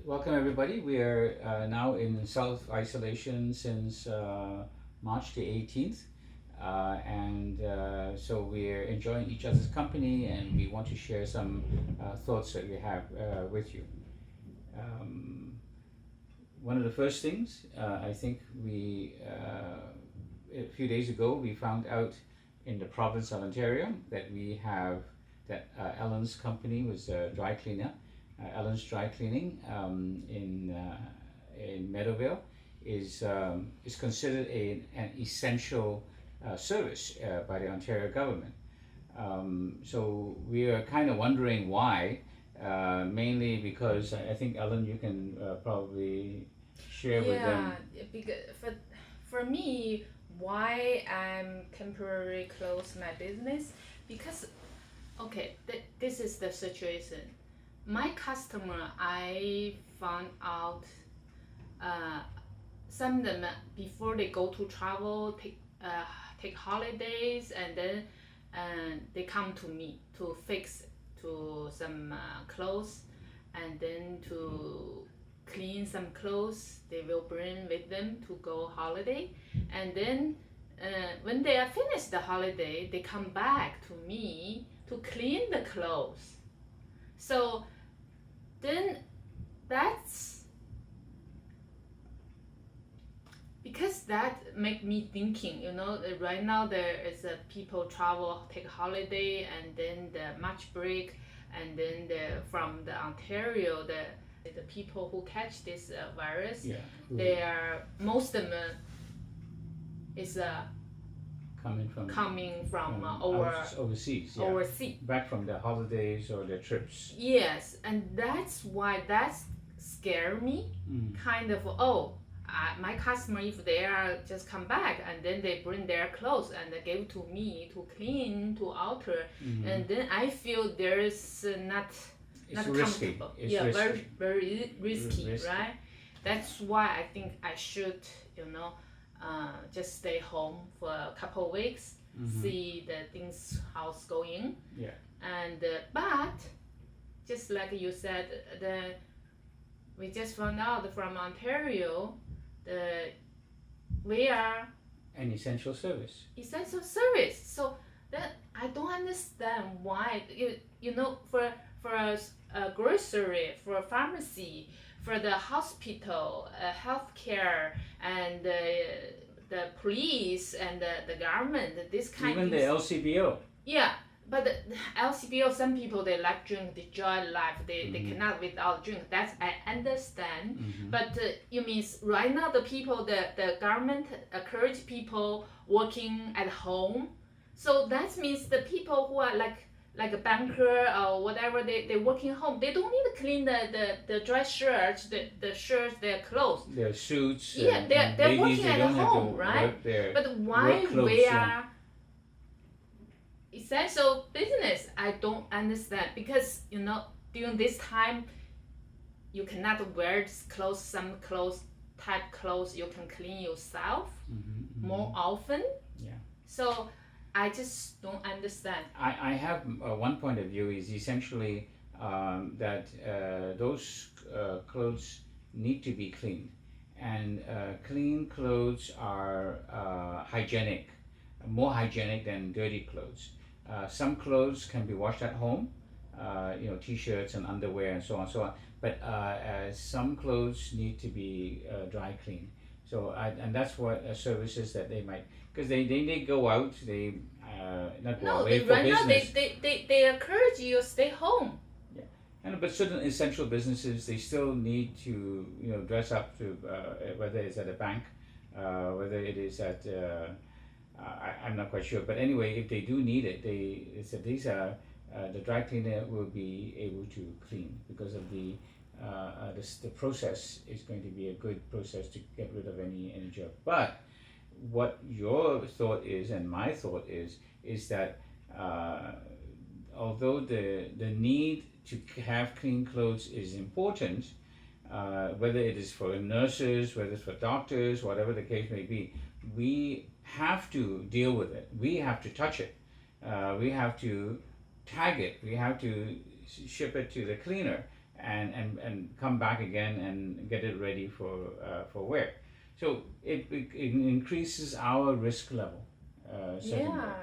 Welcome everybody. We are now in self-isolation since March the 18th. So we're enjoying each other's company and we want to share some thoughts that we have with you. Um, One of the first things I think a few days ago, we found out in the province of Ontario that we have that Ellen's company was a dry cleaner. Ellen's Dry Cleaning in Meadowvale is considered an essential service by the Ontario government. So we are kind of wondering why, mainly because I think Ellen, you can probably share with them. Yeah, because for me, why I'm temporarily close my business because okay, this is the situation. My customer, I found out uh, some of them before they go to travel, take holidays, and then they come to me to fix to some clothes, and then to clean some clothes they will bring with them to go holiday, and then when they are finished the holiday they come back to me to clean the clothes. So then that's because that make me thinking, right now there is a people travel, take holiday, and then the March break, and then from the Ontario, the people who catch this virus, Yeah. they are most of them is Coming from overseas, yeah. overseas. Back from their holidays or their trips. Yes, and that's why that scare me. Kind of, my customer, if they are just come back and then they bring their clothes and they give to me to clean, to alter, and then I feel there is not It's not risky. comfortable. It's Yeah, risky. very risky, Risky. right? That's why I think I should, just stay home for a couple of weeks, see the things how's going. Yeah. And but just like you said, we just found out from Ontario, we are An essential service. essential service. So then I don't understand why for a grocery, for a pharmacy, for the hospital, healthcare, and the police and the government, this kind Even of the LCBO. yeah. But the LCBO, some people they like drink, they enjoy life, they cannot without drink. That's I understand. But you means right now the people, the government encourage people working at home. So that means the people who are like a banker or whatever, they working home. They don't need to clean the dry shirts, the shirts, their clothes. Their suits. Yeah, they're ladies, working they at don't have home, to right? work their But why work clothes, we yeah. are essential business, I don't understand, because during this time you cannot wear this clothes, some type clothes you can clean yourself more often. Yeah. So I just don't understand. I have one point of view is essentially that those clothes need to be cleaned, and clean clothes are hygienic, more hygienic than dirty clothes. Some clothes can be washed at home, t-shirts and underwear and so on and so on. But some clothes need to be dry cleaned. So and that's what services that they might, because they go out, they not go No, away they, for right now business. they encourage you to stay home. But certain essential businesses, they still need to dress up to whether it's at a bank, whether it is at I'm not quite sure, but anyway, if they do need it, they said these are the dry cleaner will be able to clean, because of the process is going to be a good process to get rid of any germ. But what your thought is and my thought is that although the need to have clean clothes is important, whether it is for nurses, whether it's for doctors, whatever the case may be, we have to deal with it. We have to touch it. We have to tag it. We have to ship it to the cleaner. and come back again and get it ready for wear. So it increases our risk level, certainly. Yeah,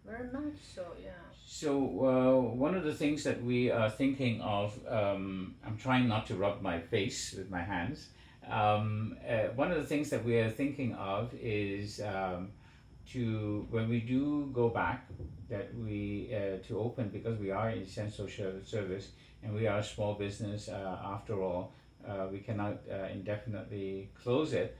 very much so. Yeah. So one of the things that we are thinking of, I'm trying not to rub my face with my hands. One of the things that we are thinking of is to when we do go back, that we to open, because we are essential service and we are a small business after all. We cannot indefinitely close it.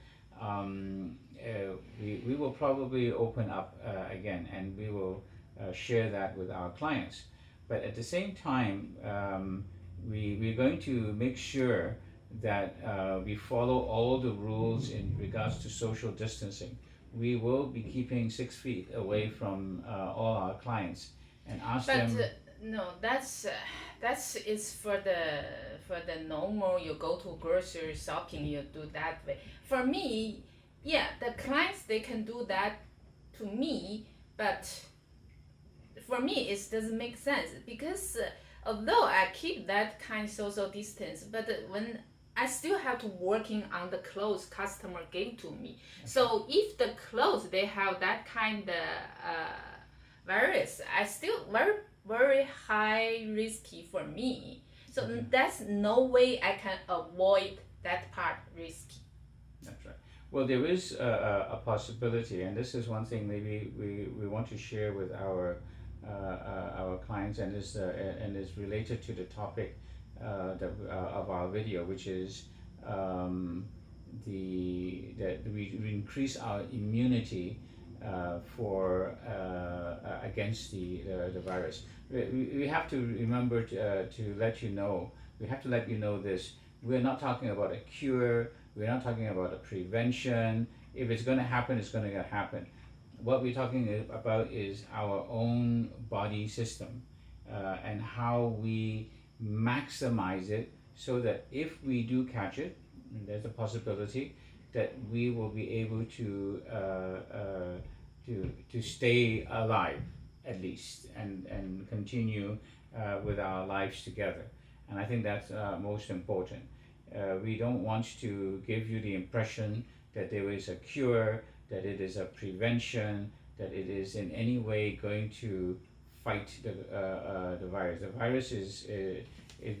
We will probably open up again, and we will share that with our clients. But at the same time, we're going to make sure that we follow all the rules in regards to social distancing. We will be keeping 6 feet away from all our clients and ask But them. no, that's is for the normal. You go to grocery shopping, you do that way. For me, yeah, the clients they can do that to me, but for me it doesn't make sense because although I keep that kind of social distance, but when I still have to working on the clothes customer gave to me. So if the clothes they have that kind of virus, I still very high risky for me. So that's no way I can avoid that part risky. That's right. Well, there is a possibility, and this is one thing maybe we want to share with our clients, and is related to the topic of our video, which is that we increase our immunity for against the virus. We have to remember to let you know. We have to let you know this. We're not talking about a cure. We're not talking about a prevention. If it's going to happen, it's going to happen. What we're talking about is our own body system and how we maximize it, so that if we do catch it, and there's a possibility that we will be able to stay alive at least, and continue with our lives together. And I think that's most important. We don't want to give you the impression that there is a cure, that it is a prevention, that it is in any way going to fight the virus. The virus is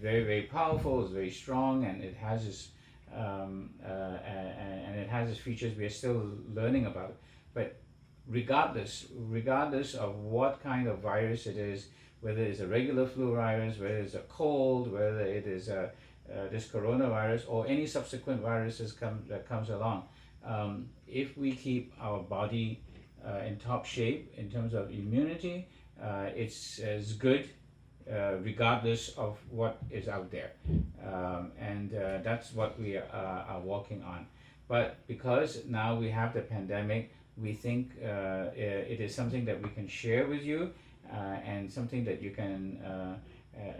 very, very powerful, it's very strong, and it has its and it has its features we are still learning about. But regardless of what kind of virus it is, whether it's a regular flu virus, whether it's a cold, whether it is this coronavirus or any subsequent viruses that comes along, if we keep our body in top shape in terms of immunity, it's as good regardless of what is out there. And that's what we are working on. But because now we have the pandemic, we think it is something that we can share with you, and something that you can,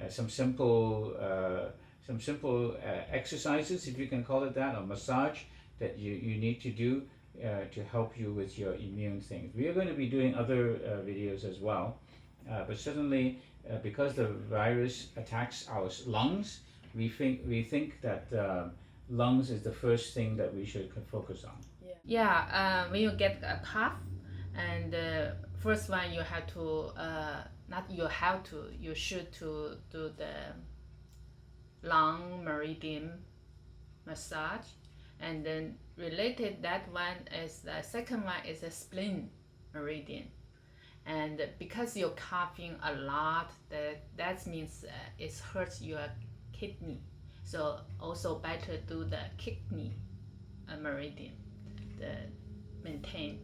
some simple exercises, if you can call it that, or massage that you need to do to help you with your immune things. We are going to be doing other videos as well, but certainly because the virus attacks our lungs, we think that lungs is the first thing that we should focus on. Yeah, when you get a cough, and first one you have to not you have to you should to do the lung meridian massage, and then related that one is the second one is a spleen meridian. And because you're coughing a lot, that means it hurts your kidney. So also better do the kidney meridian, the maintain.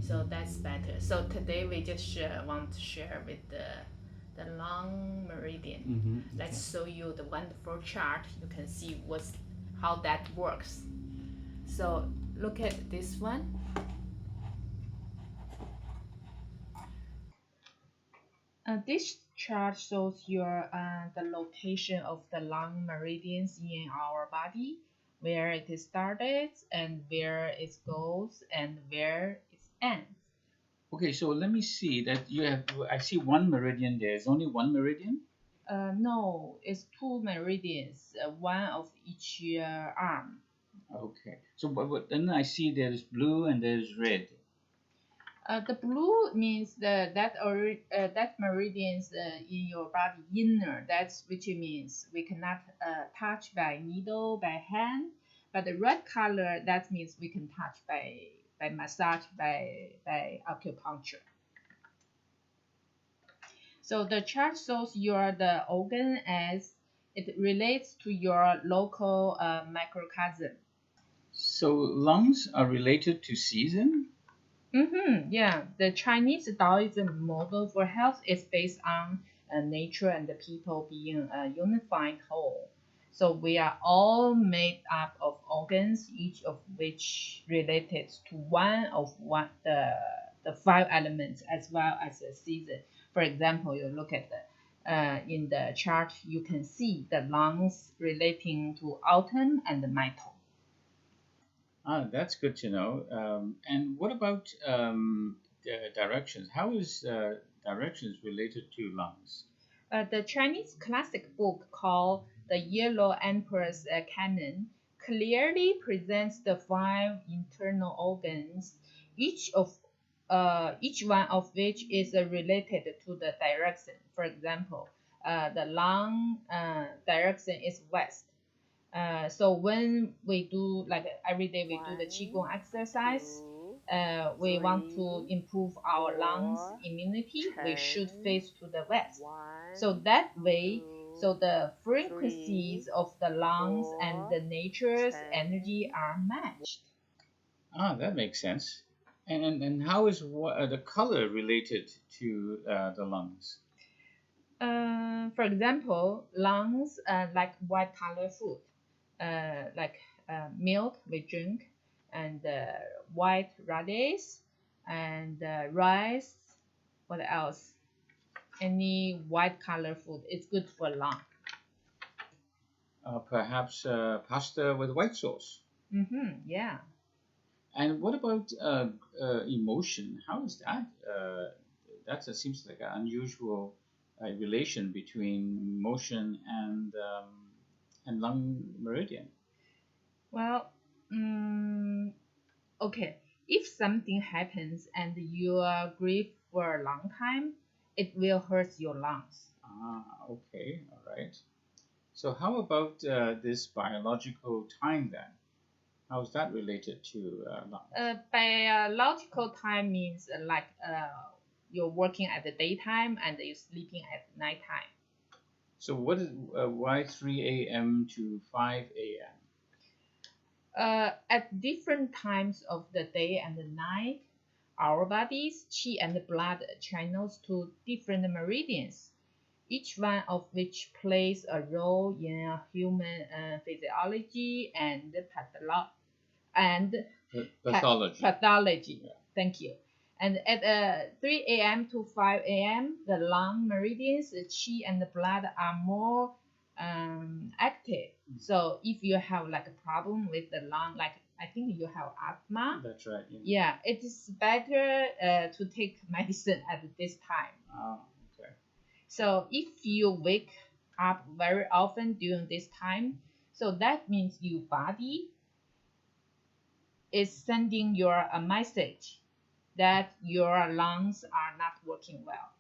So that's better. So today we just want to share with the lung meridian. Let's show you the wonderful chart. You can see how that works. So look at this one. This chart shows your the location of the lung meridians in our body, where it started and where it goes and where it ends. Okay, so let me see that you have. I see one meridian there. Is only one meridian? No, it's two meridians, one of each arm. Okay. So, but then I see there's blue and there's red. The blue means that meridians in your body inner. That's which means we cannot touch by needle by hand. But the red color that means we can touch by massage by acupuncture. So the chart shows the organ as it relates to your local macrocosm. So lungs are related to season? Yeah, the Chinese Daoism model for health is based on nature and the people being a unified whole. So we are all made up of organs, each of which related to one of the five elements as well as the season. For example, you look at the in the chart, you can see the lungs relating to autumn and the metal. Ah, that's good to know. And what about the directions? How is directions related to lungs? The Chinese classic book called The Yellow Emperor's Canon clearly presents the five internal organs, each one of which is related to the direction. For example, the lung direction is west. So when we do like every day we do the qigong exercise, we want to improve our lungs immunity, we should face to the west. So that way, so the frequencies of the lungs and the nature's energy are matched. Ah, that makes sense. And how is the color related to the lungs? For example, lungs like white color food, like milk we drink, and white radish, and rice. What else? Any white color food is good for lung. Perhaps pasta with white sauce. Yeah. And what about emotion? How is that? That seems like an unusual relation between emotion and lung meridian. Well, okay. If something happens and you grieve for a long time, it will hurt your lungs. Ah, okay, all right. So how about this biological time then? How is that related to lungs? Biological time means you're working at the daytime and you're sleeping at nighttime. So what is why 3 a.m. to 5 a.m.? At different times of the day and the night, our bodies, qi and blood channels to different meridians, each one of which plays a role in human physiology and Pathology. pathology. Yeah. Thank you. And at 3 a.m. to 5 a.m., the lung meridians, the qi and the blood are more active. So if you have like a problem with the lung, like I think you have asthma. That's right. Yeah, it is better to take medicine at this time. Oh, okay. So if you wake up very often during this time, so that means your body is sending your a message that your lungs are not working well.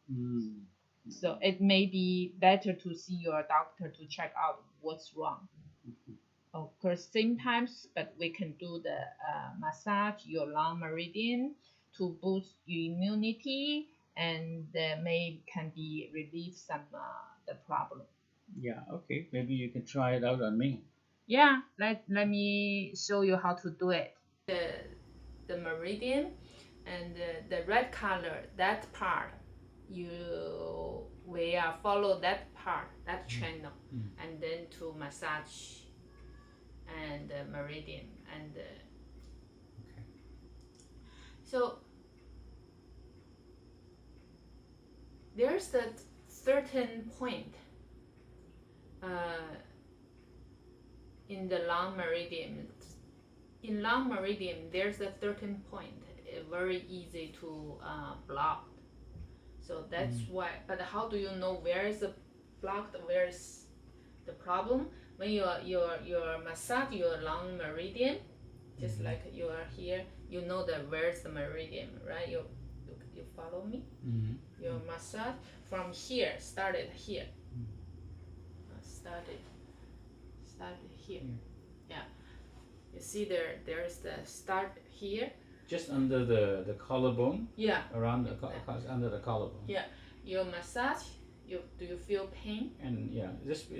So it may be better to see your doctor to check out what's wrong. Of course, same times, but we can do the massage your lung meridian to boost your immunity and may can be relieve some the problem. Yeah, okay. Maybe you can try it out on me. Yeah, let me show you how to do it. The meridian and the red color, that part, we follow that part, that channel, and then to massage and meridian and so there's that certain point in the lung meridian. In lung meridian, there's a certain point very easy to block. So that's why. But how do you know where is the blocked, where's the problem? When you massage your long meridian, just like you are here, you know that where's the meridian, right? You follow me? Your massage from here, started here. Started here. Yeah. You see there's the start here. Just under the collarbone? Yeah. Around the under the collarbone? Yeah. Your massage, do you feel pain? And yeah, just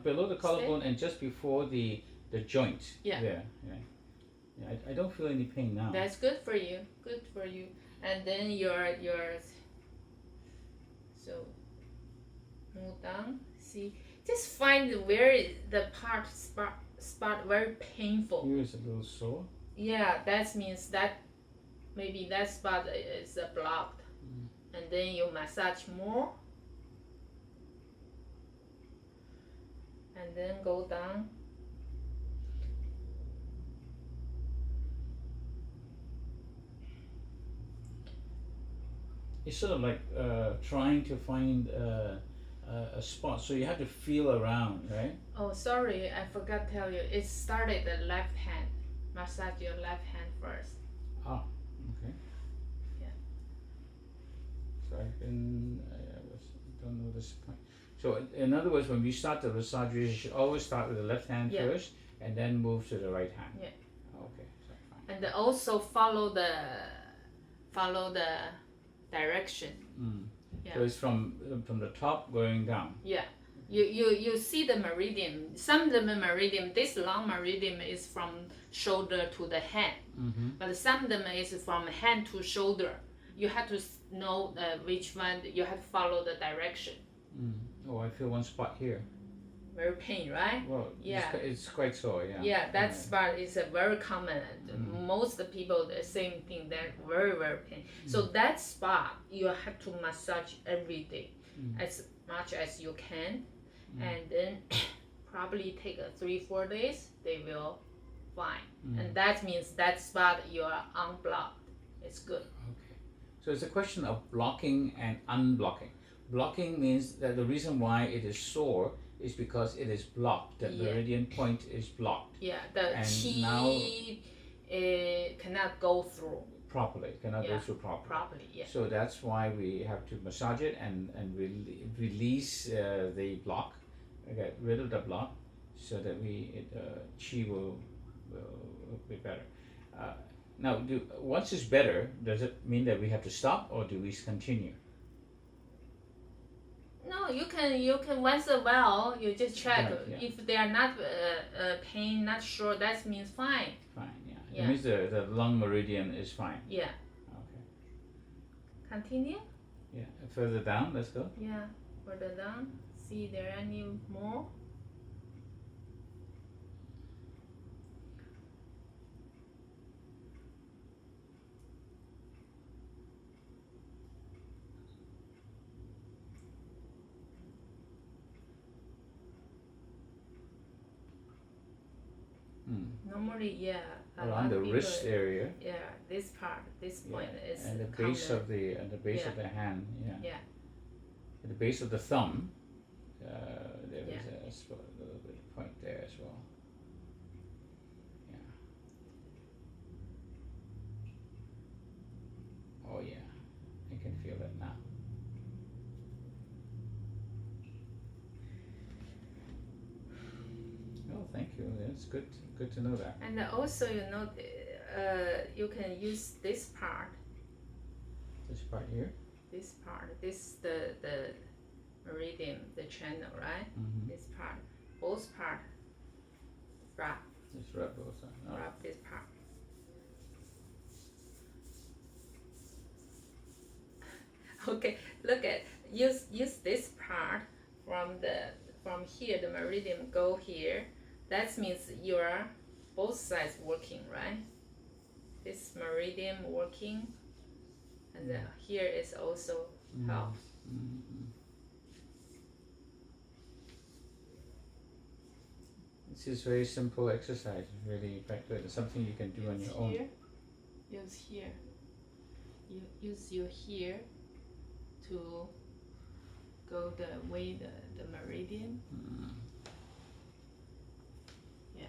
below the collarbone and just before the joint. Yeah. There. Yeah. I don't feel any pain now. That's good for you. Good for you. And then your so move down. See, just find where the spot very painful. Here is a little sore. Yeah, that means that maybe that spot is blocked. And then you massage more. And then go down. It's sort of like trying to find a spot, so you have to feel around, right? Oh, sorry, I forgot to tell you. It started the left hand. Massage your left hand first. Ah, okay. Yeah. So I don't know this point. So in other words, when we start the massage, we should always start with the left hand first, and then move to the right hand. Yeah. Okay, so fine. And also follow the direction. Yeah. So it's from the top going down. Yeah. You see the meridian. Some of the meridian, this long meridian is from shoulder to the hand, but some of them is from hand to shoulder. You have to know which one. You have to follow the direction. Oh, I feel one spot here. Very pain, right? Well, yeah, it's quite sore. Yeah. Yeah, that spot is a very common. Most people the same thing. They're very pain. So that spot you have to massage every day, as much as you can, and then probably take 3-4 days. They will fine, and that means that spot you are unblocked. It's good. Okay. So it's a question of blocking and unblocking. Blocking means that the reason why it is sore is because it is blocked. The meridian point is blocked. Yeah, the qi cannot go through properly. Cannot go through properly. Properly, yeah. So that's why we have to massage it and release the block, get rid of the block, so that qi will be better. Now, once it's better, does it mean that we have to stop, or do we continue? No, you can once a while you just check. Right, yeah. If they are not pain, not sure, that means fine. Fine, yeah. It means the long meridian is fine. Yeah. Okay. Continue. Yeah. Further down, let's go. Yeah. Further down. See there any more? Normally, yeah. Around the wrist area. Yeah, this part, this point is. And the base of the of the hand. Yeah. Yeah. At the base of the thumb, there is a little bit of point there as well. Yeah. Oh yeah, I can feel it now. Oh, thank you. That's good. Good to know that. And also, you can use this part. This part here. This part. This the meridian, the channel, right? This part, both part. Rub. Just rub both sides. Oh. Rub this part. Okay, look at use this part from here. The meridian go here. That means you're both sides working, right? This meridian working, and here is also help. This is very simple exercise. Really quite good. It's something you can do on your own. Use here. You use your here to go the way the meridian. meridian. Yeah.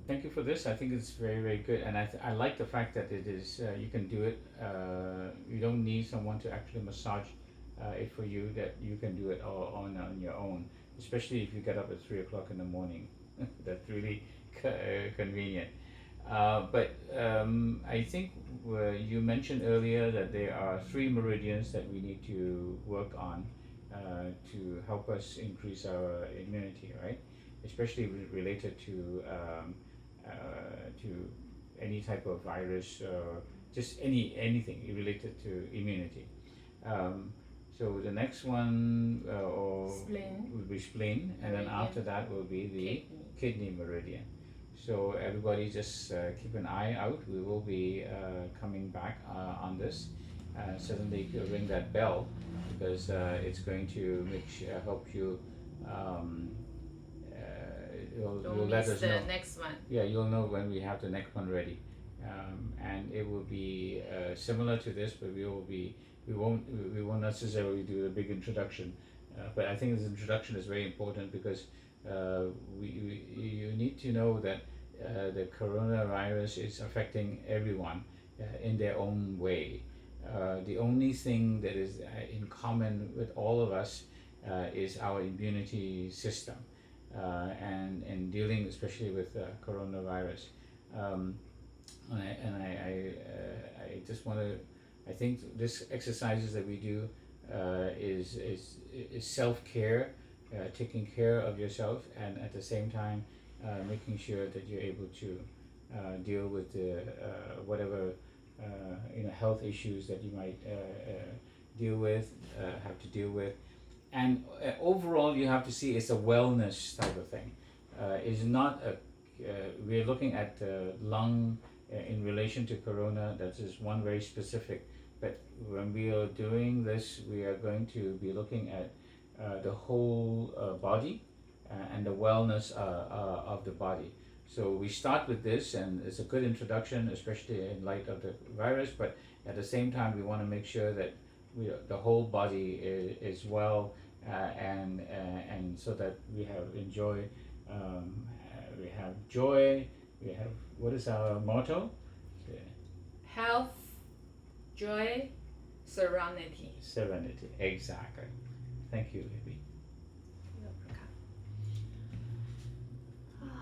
Thank you for this. I think it's very, very good, and I like the fact that it is you can do it. You don't need someone to actually massage it for you. That you can do it all on your own, especially if you get up at 3 o'clock in the morning. That's really convenient. But I think you mentioned earlier that there are 3 meridians that we need to work on to help us increase our immunity, right? Especially related to any type of virus or just anything related to immunity. So the next one Spleen. will be spleen, and then Meridian. after that will be the Kidney. kidney meridian. So everybody just keep an eye out. We will be coming back on this. Certainly ring that bell because it's going to help you. You'll Don't let miss us the know. next one. Yeah, you'll know when we have the next one ready, and it will be similar to this, but we won't necessarily do a big introduction. But I think this introduction is very important because you need to know that the coronavirus is affecting everyone in their own way. The only thing that is in common with all of us is our immunity system. And dealing especially with coronavirus. I just want to, I think this exercises that we do is self-care, taking care of yourself, and at the same time making sure that you're able to deal with the whatever health issues that you might have to deal with. And overall, you have to see it's a wellness type of thing. It's not we're looking at the lung in relation to corona. That is one very specific. But when we are doing this, we are going to be looking at the whole body and the wellness of the body. So we start with this, and it's a good introduction, especially in light of the virus. But at the same time, we want to make sure that the whole body is well, and so that we have we have joy. We have, what is our motto? Health, joy, serenity. Serenity. Exactly. Thank you, Libby.